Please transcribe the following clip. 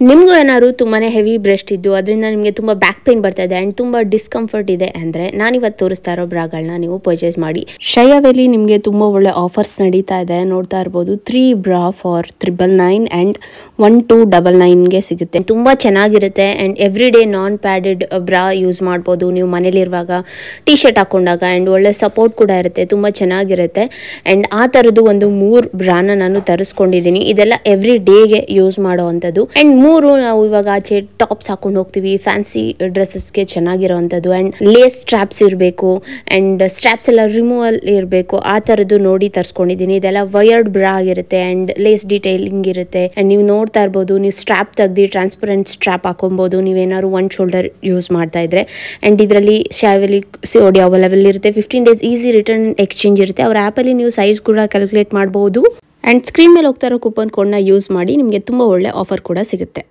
ನಿಮಗೂ ಏನಾದ್ರು ತುಂಬಾ ಹೆವಿ ಬ್ರೆಸ್ಟ್ ಇದ್ದು ಅದರಿಂದ ನಿಮಗೆ ತುಂಬ ಬ್ಯಾಕ್ ಪೇನ್ ಬರ್ತಾ ಇದೆ ಆ್ಯಂಡ್ ತುಂಬ ಡಿಸ್ಕಂಫರ್ಟ್ ಇದೆ ಅಂದರೆ ನಾನಿವತ್ತು ತೋರಿಸ್ತಾ ಇರೋ ಬ್ರಾಗಳನ್ನ ನೀವು ಪರ್ಚೇಸ್ ಮಾಡಿ. ಶ್ರೇಯಾದಲ್ಲಿ ನಿಮಗೆ ತುಂಬ ಒಳ್ಳೆ ಆಫರ್ಸ್ ನಡೀತಾ ಇದೆ, ನೋಡ್ತಾ ಇರ್ಬೋದು. 3 ಬ್ರಾ ಫಾರ್ 999 ಆ್ಯಂಡ್ 1299ಗೆ ಸಿಗುತ್ತೆ. ತುಂಬ ಚೆನ್ನಾಗಿರುತ್ತೆ and every day non padded bra use ಮಾಡ್ಬೋದು ನೀವು ಮನೇಲಿರುವಾಗ, ಟಿ ಶರ್ಟ್ ಹಾಕೊಂಡಾಗ. ಆ್ಯಂಡ್ ಒಳ್ಳೆ ಸಪೋರ್ಟ್ ಕೂಡ ಇರುತ್ತೆ, ತುಂಬ ಚೆನ್ನಾಗಿರುತ್ತೆ. ಆ್ಯಂಡ್ ಆ ಥರದ್ದು ಒಂದು 3 ಬ್ರಾನ ನಾನು ತರಿಸ್ಕೊಂಡಿದ್ದೀನಿ. ಇದೆಲ್ಲ ಎವ್ರಿ ಡೇಗೆ ಯೂಸ್ ಮಾಡೋ ಅಂಥದ್ದು. ಆ್ಯಂಡ್ 3 ನಾವು ಇವಾಗ ಆಚೆ ಟಾಪ್ಸ್ ಹಾಕೊಂಡು ಹೋಗ್ತೀವಿ, ಫ್ಯಾನ್ಸಿ ಡ್ರೆಸ್ಸಸ್ಗೆ ಚೆನ್ನಾಗಿರೋವಂಥದ್ದು. ಆ್ಯಂಡ್ ಲೇಸ್ ಸ್ಟ್ರಾಪ್ಸ್ ಇರಬೇಕು ಆ್ಯಂಡ್ ಸ್ಟ್ರಾಪ್ಸ್ ಎಲ್ಲ ರಿಮೂವಲ್ ಇರಬೇಕು, ಆ ಥರದ್ದು ನೋಡಿ ತರಿಸ್ಕೊಂಡಿದ್ದೀನಿ. ಇದೆಲ್ಲ ವಯರ್ಡ್ ಬ್ರಾ ಆಗಿರುತ್ತೆ ಆ್ಯಂಡ್ ಲೇಸ್ ಡೀಟೇಲಿಂಗ್ ಇರುತ್ತೆ. ಆ್ಯಂಡ್ ನೀವು ನೋಡ್ತಾ ಇರ್ಬೋದು, ನೀವು ಸ್ಟ್ರಾಪ್ ತೆಗ್ದು ಟ್ರಾನ್ಸ್ಪರೆಂಟ್ ಸ್ಟ್ರಾಪ್ ಹಾಕೊಬೋದು ನೀವೇನಾದ್ರು 1 ಶೋಲ್ಡರ್ ಯೂಸ್ ಮಾಡ್ತಾ ಇದ್ರೆ. ಆ್ಯಂಡ್ ಇದರಲ್ಲಿ ಶ್ಯಾವೆಲಿ COD ಅವೈಲೇಬಲ್ ಇರುತ್ತೆ. 15 ಡೇಸ್ ಈಸಿ ರಿಟರ್ನ್ ಎಕ್ಸ್ಚೇಂಜ್ ಇರುತ್ತೆ. ಅವ್ರ ಆ್ಯಪಲ್ಲಿ ನೀವು ಸೈಜ್ ಕೂಡ ಕ್ಯಾಲ್ಕುಲೇಟ್ ಮಾಡ್ಬೋದು. ಆ್ಯಂಡ್ ಸ್ಕ್ರೀನ್ ಮೇಲೆ ಹೋಗ್ತಾ ಇರೋ ಕೂಪನ್ ಕೋಡ್ನ ಯೂಸ್ ಮಾಡಿ, ನಿಮಗೆ ತುಂಬ ಒಳ್ಳೆ ಆಫರ್ ಕೂಡ ಸಿಗುತ್ತೆ.